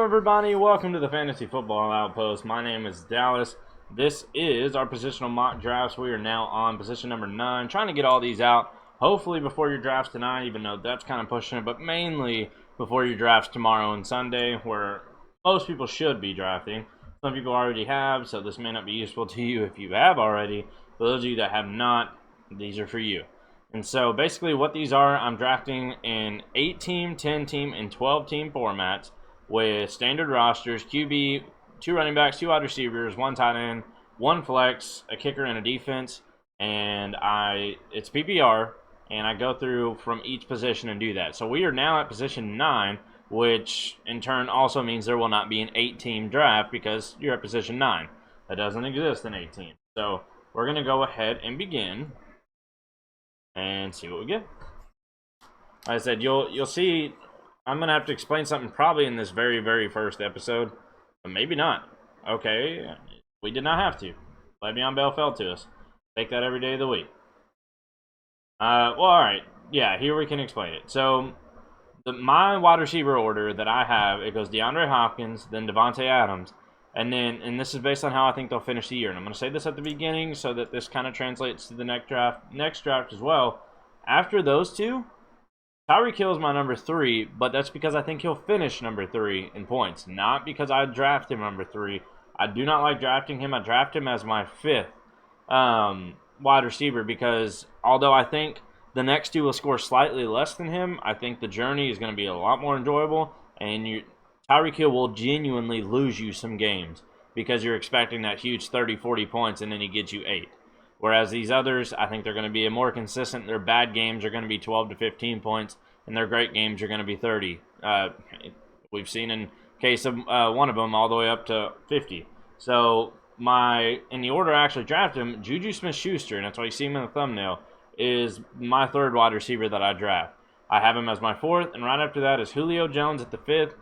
everybody? Welcome to the Fantasy Football Outpost. My name is Dallas. This is our positional mock drafts. We are now on position number 9, trying to get all these out, hopefully before your drafts tonight, even though that's kind of pushing it, but mainly before your drafts tomorrow and Sunday, where most people should be drafting. Some people already have, so this may not be useful to you if you have already. For those of you that have not, these are for you. And so basically what these are, I'm drafting in 8-team, 10-team, and 12-team formats with standard rosters, QB, 2 running backs, 2 wide receivers, 1 tight end, 1 flex, a kicker, and a defense. And it's PPR, and I go through from each position and do that. So we are now at position 9, which in turn also means there will not be an 8-team draft because you're at position 9. That doesn't exist in 8-team. So we're going to go ahead and begin and see what we get. Like I said, you'll see. I'm gonna have to explain something probably in this very first episode, but maybe not. Okay, we did not have to. Le'Veon Bell fell to us. Take that every day of the week. Well, all right. Yeah, here we can explain it. So, my wide receiver order that I have, it goes DeAndre Hopkins, then Devontae Adams, and this is based on how I think they'll finish the year. And I'm going to say this at the beginning so that this kind of translates to the next draft as well. After those two, Tyreek Hill is my number 3, but that's because I think he'll finish number 3 in points, not because I draft him number 3. I do not like drafting him. I draft him as my 5th wide receiver because although I think the next 2 will score slightly less than him, I think the journey is going to be a lot more enjoyable, and Tyreek Hill will genuinely lose you some games because you're expecting that huge 30, 40 points, and then he gets you 8. Whereas these others, I think they're going to be more consistent. Their bad games are going to be 12 to 15 points, and their great games are going to be 30. We've seen in case of one of them all the way up to 50. So in the order I actually drafted him, Juju Smith-Schuster, and that's why you see him in the thumbnail, is my 3rd wide receiver that I draft. I have him as my 4th, and right after that is Julio Jones at the 5th,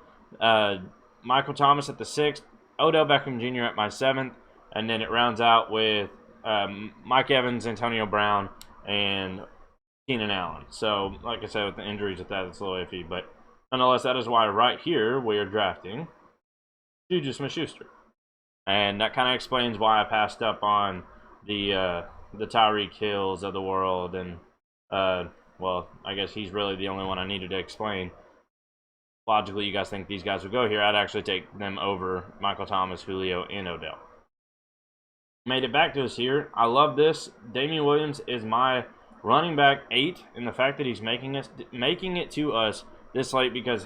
Michael Thomas at the 6th, Odell Beckham Jr. at my 7th, and then it rounds out with Mike Evans, Antonio Brown, and Keenan Allen. So, like I said, with the injuries with that, it's a little iffy. But nonetheless, that is why right here we are drafting Juju Smith-Schuster. And that kind of explains why I passed up on the Tyreek Hills of the world. And, well, I guess he's really the only one I needed to explain. Logically, you guys think these guys would go here. I'd actually take them over Michael Thomas, Julio, and Odell. Made it back to us here. I love this. Damian Williams is my running back 8, and the fact that he's making it to us this late because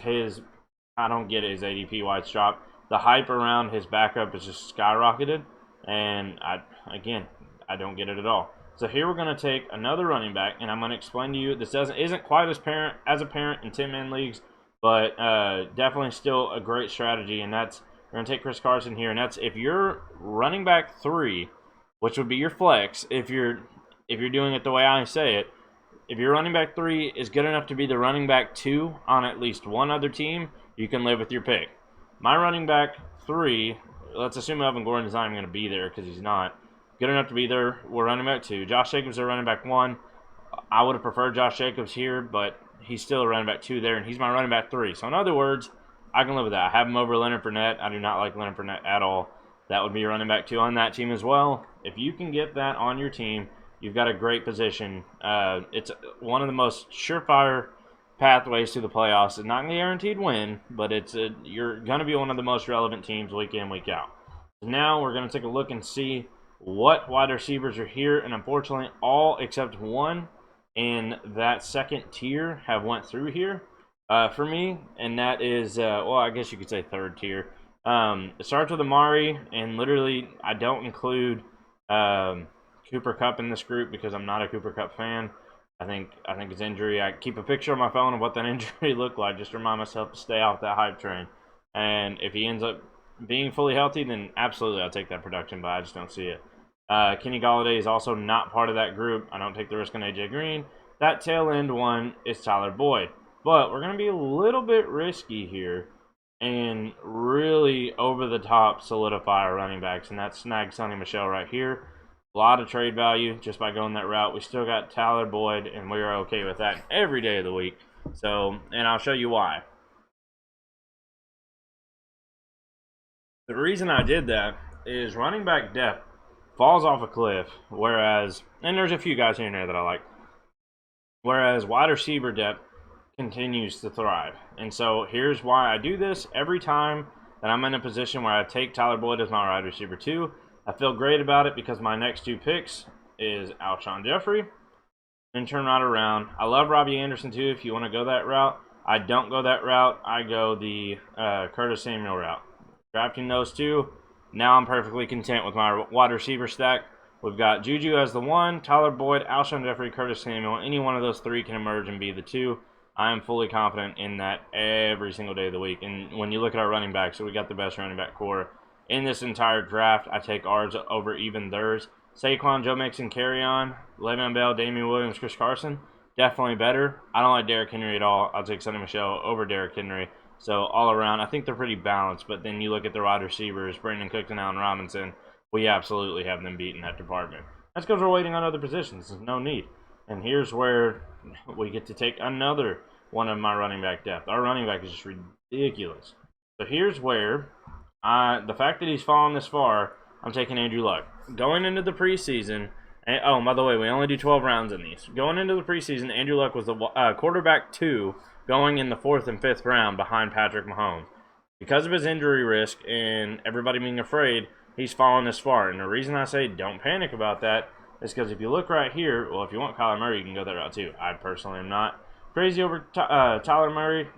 I don't get it, his ADP White's drop. The hype around his backup is just skyrocketed, and I don't get it at all. So here we're going to take another running back, and I'm going to explain to you this isn't quite as apparent in 10-man leagues, but definitely still a great strategy, and that's we're going to take Chris Carson here, and that's if you're running back 3, which would be your flex, if you're doing it the way I say it, if your running back 3 is good enough to be the running back 2 on at least one other team, you can live with your pick. My running back 3, let's assume Melvin Gordon's not even going to be there because he's not good enough to be there. We're running back 2. Josh Jacobs is running back 1. I would have preferred Josh Jacobs here, but he's still a running back 2 there, and he's my running back 3. So in other words, I can live with that. I have him over Leonard Fournette. I do not like Leonard Fournette at all. That would be your running back 2 on that team as well. If you can get that on your team, you've got a great position. It's one of the most surefire pathways to the playoffs. It's not a guaranteed win, but you're going to be one of the most relevant teams week in, week out. Now we're going to take a look and see what wide receivers are here, and unfortunately all except one in that second tier have went through here for me, and that is, well, I guess you could say 3rd tier. It starts with Amari, and literally I don't include Cooper Kupp in this group because I'm not a Cooper Kupp fan. I think his injury, I keep a picture on my phone of what that injury looked like just to remind myself to stay off that hype train. And if he ends up being fully healthy, then absolutely I'll take that production, but I just don't see it. Kenny Golladay is also not part of that group. I don't take the risk on AJ Green. That tail end one is Tyler Boyd. But we're going to be a little bit risky here and really over the top solidify our running backs, and that's snag Sonny Michel right here. A lot of trade value just by going that route. We still got Tyler Boyd, and we are okay with that every day of the week. So, and I'll show you why. The reason I did that is running back depth falls off a cliff, whereas, and there's a few guys here and there that I like, whereas wide receiver depth continues to thrive. And so here's why I do this. Every time that I'm in a position where I take Tyler Boyd as my wide receiver 2, I feel great about it because my next 2 picks is Alshon Jeffrey and turn right around. I love Robbie Anderson too if you want to go that route. I don't go that route. I go the Curtis Samuel route. Drafting those 2, now I'm perfectly content with my wide receiver stack. We've got Juju as the 1, Tyler Boyd, Alshon Jeffrey, Curtis Samuel. Any one of those 3 can emerge and be the 2. I am fully confident in that every single day of the week. And when you look at our running backs, so we got the best running back core in this entire draft. I take ours over even theirs. Saquon, Joe Mixon, Carry-On, Le'Veon Bell, Damian Williams, Chris Carson, definitely better. I don't like Derrick Henry at all. I'll take Sonny Michel over Derrick Henry. So all around, I think they're pretty balanced. But then you look at the wide receivers, Brandon Cook and Allen Robinson, we absolutely have them beat in that department. That's because we're waiting on other positions. There's no need. And here's where we get to take another one of my running back depth. Our running back is just ridiculous. So here's where the fact that he's fallen this far, I'm taking Andrew Luck. Going into the preseason, and, oh, by the way, we only do 12 rounds in these. Going into the preseason, Andrew Luck was the quarterback 2 going in the 4th and 5th round behind Patrick Mahomes. Because of his injury risk and everybody being afraid, he's fallen this far. And the reason I say don't panic about that is because if you look right here, well, if you want Kyler Murray, you can go that route too. I personally am not crazy over Tyler Murray.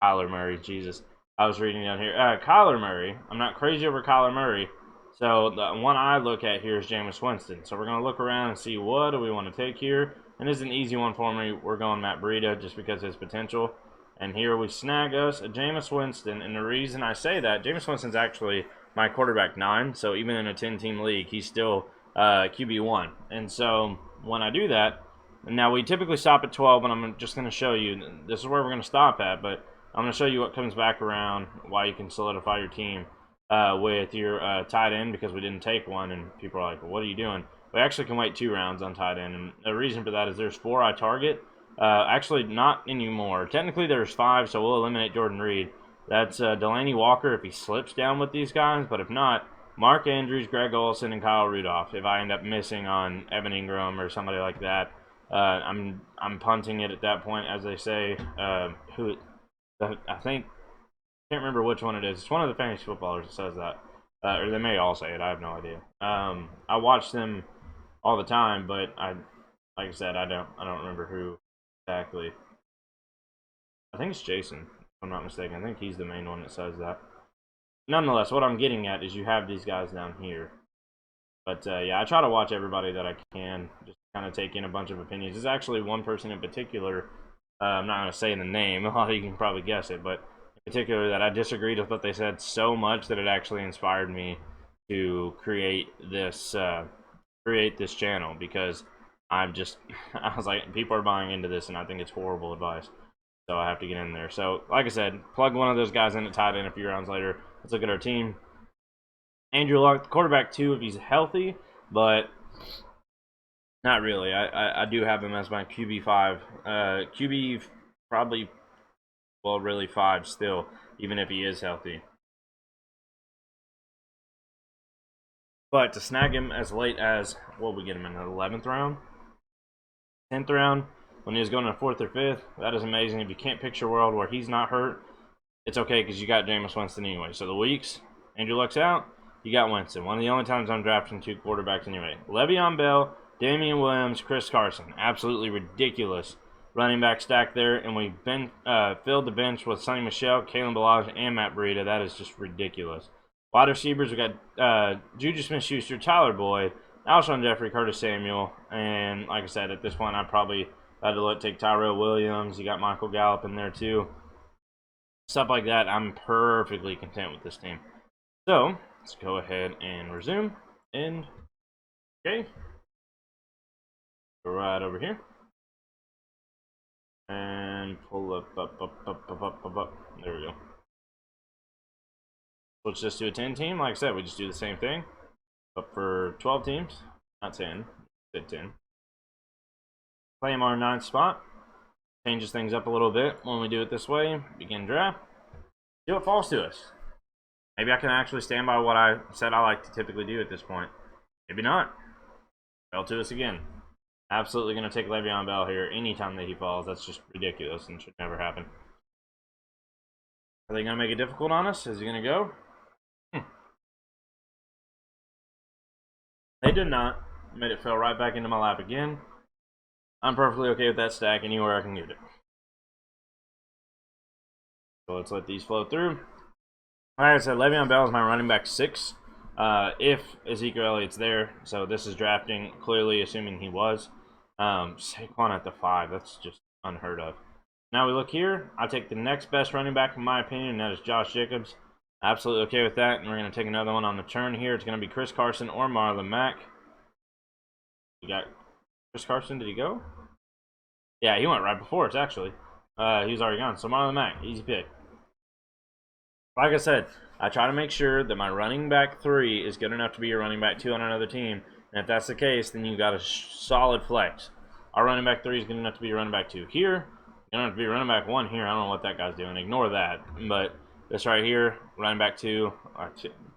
Tyler Murray, Jesus. I was reading down here. Kyler Murray. I'm not crazy over Kyler Murray. So the one I look at here is Jameis Winston. So we're going to look around and see what do we want to take here. And this is an easy one for me. We're going Matt Breida just because of his potential. And here we snag us a Jameis Winston. And the reason I say that, Jameis Winston's actually my quarterback 9. So even in a 10-team league, he's still QB1. And so when I do that, now we typically stop at 12, and I'm just going to show you, this is where we're going to stop at, but I'm going to show you what comes back around, why you can solidify your team with your tight end, because we didn't take one, and people are like, well, what are you doing? We actually can wait 2 rounds on tight end, and the reason for that is there's 4 I target. Actually, not anymore. Technically, there's 5, so we'll eliminate Jordan Reed. That's Delaney Walker if he slips down with these guys, but if not, Mark Andrews, Greg Olsen, and Kyle Rudolph. If I end up missing on Evan Ingram or somebody like that, I'm punting it at that point, as they say. I think, can't remember which one it is. It's one of the fantasy footballers that says that, or they may all say it. I have no idea. I watch them all the time, but like I said, I don't remember who exactly. I think it's Jason, if I'm not mistaken. I think he's the main one that says that. Nonetheless, what I'm getting at is you have these guys down here. But yeah, I try to watch everybody that I can, just kind of take in a bunch of opinions. There's actually one person in particular, I'm not going to say the name, a lot of you can probably guess it, but in particular that I disagreed with what they said so much that it actually inspired me to create this channel, because I'm just, I was like, people are buying into this and I think it's horrible advice. So I have to get in there. So, like I said, plug one of those guys in at tight end a few rounds later. Let's look at our team. Andrew Luck, quarterback 2 if he's healthy, but not really. I do have him as my QB5. QB probably, well, really 5 still, even if he is healthy. But to snag him as late as, what we get him in the 11th round? 10th round? When he was going to 4th or 5th, that is amazing. If you can't picture a world where he's not hurt, it's okay because you got Jameis Winston anyway. So the weeks, Andrew Luck's out, you got Winston. One of the only times I'm drafting 2 quarterbacks anyway. Le'Veon Bell, Damian Williams, Chris Carson. Absolutely ridiculous running back stack there. And we filled the bench with Sonny Michel, Kalen Ballage, and Matt Breida. That is just ridiculous. Wide receivers, we got Juju Smith-Schuster, Tyler Boyd, Alshon Jeffrey, Curtis Samuel. And like I said, at this point, I probably had to take Tyrell Williams. You got Michael Gallup in there too. Stuff like that. I'm perfectly content with this team. So let's go ahead and resume. And okay, go right over here and pull up. There we go. Switch this to a 10 team. Like I said, we just do the same thing, but for 12 teams, not 10. Said 10. Claim our 9th spot. Changes things up a little bit when we do it this way. Begin draft. See what falls to us. Maybe I can actually stand by what I said I like to typically do at this point. Maybe not. Fell to us again. Absolutely going to take Le'Veon Bell here anytime that he falls. That's just ridiculous and should never happen. Are they going to make it difficult on us? Is he going to go? They did not. Made it fell right back into my lap again. I'm perfectly okay with that stack anywhere I can get it. So let's let these flow through. Like I said, Le'Veon Bell is my running back 6. If Ezekiel Elliott's there, so this is drafting clearly assuming he was. Saquon at the 5, that's just unheard of. Now we look here. I take the next best running back in my opinion, and that is Josh Jacobs. Absolutely okay with that, and we're going to take another one on the turn here. It's going to be Chris Carson or Marlon Mack. You got Chris Carson, did he go? Yeah, he went right before us, actually. He was already gone, so Marlon Mack, easy pick. Like I said, I try to make sure that my running back 3 is good enough to be your running back 2 on another team. And if that's the case, then you got a solid flex. Our running back 3 is good enough to be your running back 2 here. You don't have to be running back 1 here. I don't know what that guy's doing. Ignore that. But this right here, running back 2,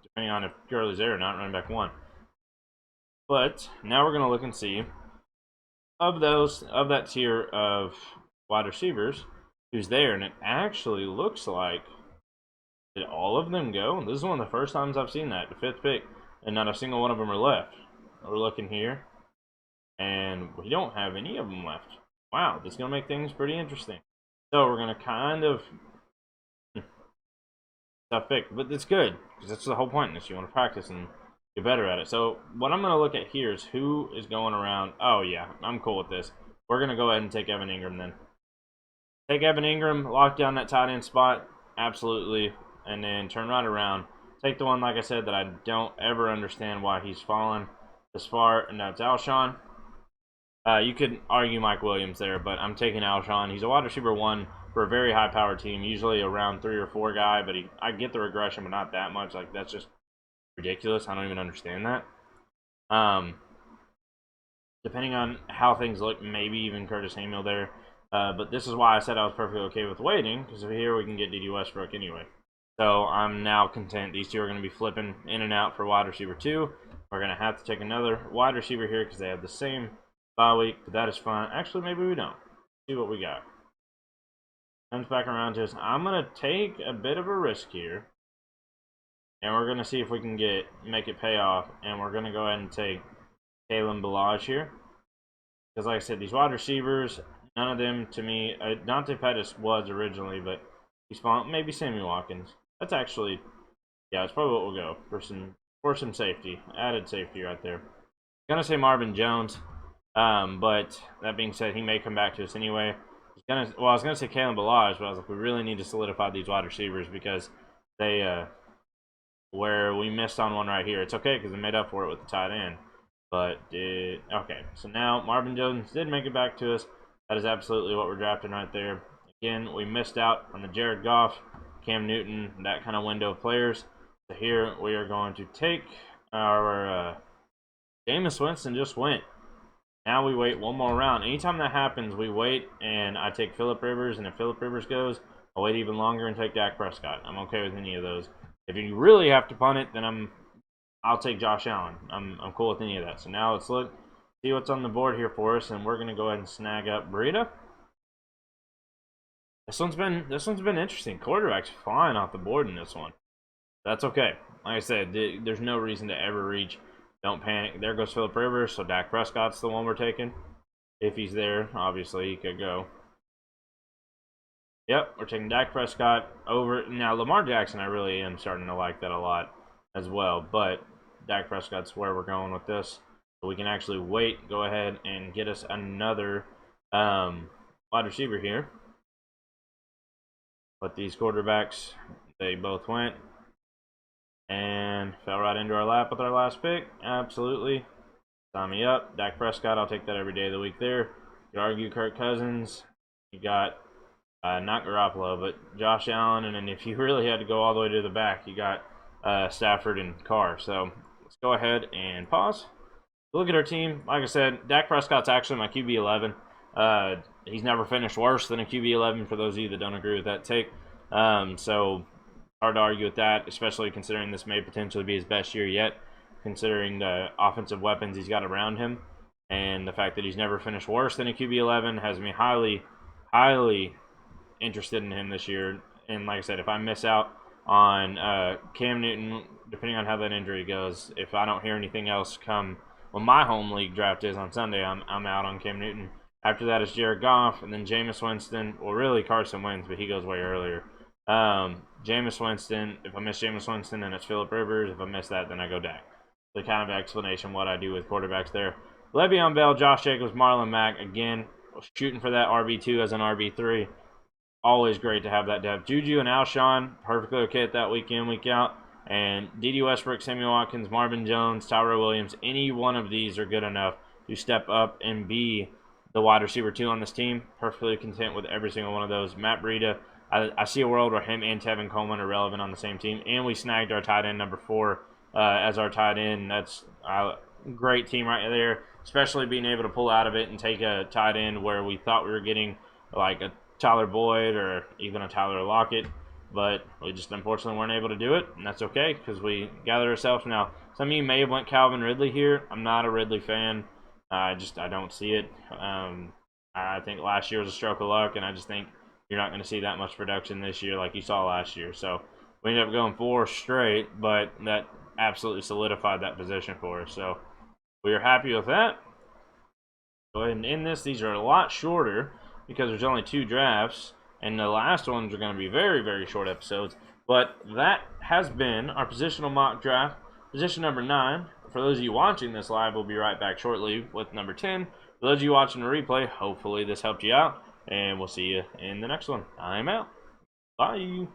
depending on if Gurley's there or not, running back 1. But now we're going to look and see of that tier of wide receivers who's there. And it actually looks like, did all of them go? This is one of the first times I've seen that. The 5th pick, and not a single one of them are left. We're looking here, and we don't have any of them left. Wow, this is going to make things pretty interesting. So we're going to kind of tough pick, but it's good, because that's the whole point in this. You want to practice and get better at it. So what I'm going to look at here is who is going around. Oh, yeah, I'm cool with this. We're going to go ahead and take Evan Ingram then. Take Evan Ingram, lock down that tight end spot. Absolutely. And then turn right around. Take the one, like I said, that I don't ever understand why he's fallen this far, and that's Alshon. You could argue Mike Williams there, but I'm taking Alshon. He's a wide receiver 1 for a very high-powered team, usually around 3 or 4 guy, but I get the regression, but not that much. Like, that's just ridiculous. I don't even understand that. Depending on how things look, maybe even Curtis Samuel there. But this is why I said I was perfectly okay with waiting, because here we can get D.D. Westbrook anyway. So I'm now content. These two are going to be flipping in and out for wide receiver 2. We're going to have to take another wide receiver here because they have the same bye week, but that is fine. Actually, maybe we don't. See what we got. Comes back around to us. I'm going to take a bit of a risk here, and we're going to see if we can make it pay off, and we're going to go ahead and take Kalen Ballage here. Because like I said, these wide receivers, none of them to me, Dante Pettis was originally, but he's fallen. Maybe Sammy Watkins. That's actually, yeah, that's probably what we'll go for some safety, added safety right there. Gonna say Marvin Jones, but that being said, he may come back to us anyway. I was gonna say Kalen Ballage, but I was like, we really need to solidify these wide receivers because they, where we missed on one right here. It's okay because we made up for it with the tight end, but okay. So now Marvin Jones did make it back to us. That is absolutely what we're drafting right there. Again, we missed out on the Jared Goff, Cam Newton, that kind of window of players. So here we are going to take our Jameis Winston just went. Now we wait one more round. Anytime that happens, we wait, and I take Phillip Rivers, and if Phillip Rivers goes, I'll wait even longer and take Dak Prescott. I'm okay with any of those. If you really have to punt it, then I'll take Josh Allen. I'm cool with any of that. So now let's see what's on the board here for us, and we're going to go ahead and snag up Breida. This one's been interesting. Quarterback's flying off the board in this one. That's okay. Like I said, there's no reason to ever reach. Don't panic. There goes Phillip Rivers, so Dak Prescott's the one we're taking. If he's there, obviously he could go. Yep, we're taking Dak Prescott over. Now, Lamar Jackson, I really am starting to like that a lot as well. But Dak Prescott's where we're going with this. So we can actually wait, go ahead, and get us another wide receiver here. But these quarterbacks, they both went and fell right into our lap with our last pick. Absolutely. Sign me up. Dak Prescott, I'll take that every day of the week there. You could argue Kirk Cousins. You got, not Garoppolo, but Josh Allen. And then if you really had to go all the way to the back, you got Stafford and Carr. So let's go ahead and pause. Look at our team. Like I said, Dak Prescott's actually my QB 11. He's never finished worse than a QB 11 for those of you that don't agree with that take. So Hard to argue with that, especially considering this may potentially be his best year yet, considering the offensive weapons he's got around him. And the fact that he's never finished worse than a QB 11 has me highly, highly interested in him this year. And like I said, if I miss out on Cam Newton, depending on how that injury goes, if I don't hear anything else come when my home league draft is on Sunday, I'm out on Cam Newton. After that is Jared Goff, and then Jameis Winston. Well, really Carson Wentz, but he goes way earlier. Jameis Winston. If I miss Jameis Winston, then it's Phillip Rivers. If I miss that, then I go Dak. The kind of explanation what I do with quarterbacks there. Le'Veon Bell, Josh Jacobs, Marlon Mack. Again, shooting for that RB2 as an RB3. Always great to have that depth. Juju and Alshon, perfectly okay at that week in, week out. And D.D. Westbrook, Samuel Watkins, Marvin Jones, Tyrell Williams, any one of these are good enough to step up and be the wide receiver 2 on this team. Perfectly content with every single one of those. Matt Breida, I see a world where him and Tevin Coleman are relevant on the same team. And we snagged our tight end number 4 as our tight end. That's a great team right there, especially being able to pull out of it and take a tight end where we thought we were getting like a Tyler Boyd or even a Tyler Lockett, but we just unfortunately weren't able to do it, and that's okay because we gathered ourselves. Now, some of you may have went Calvin Ridley here. I'm not a Ridley fan. I don't see it. I think last year was a stroke of luck, and I just think you're not going to see that much production this year like you saw last year. So we ended up going 4 straight, but that absolutely solidified that position for us. So we are happy with that. Go ahead and end this. These are a lot shorter because there's only 2 drafts, and the last ones are going to be very, very short episodes. But that has been our positional mock draft, position number 9. For those of you watching this live, we'll be right back shortly with number 10. For those of you watching the replay, hopefully this helped you out, and we'll see you in the next one. I'm out. Bye.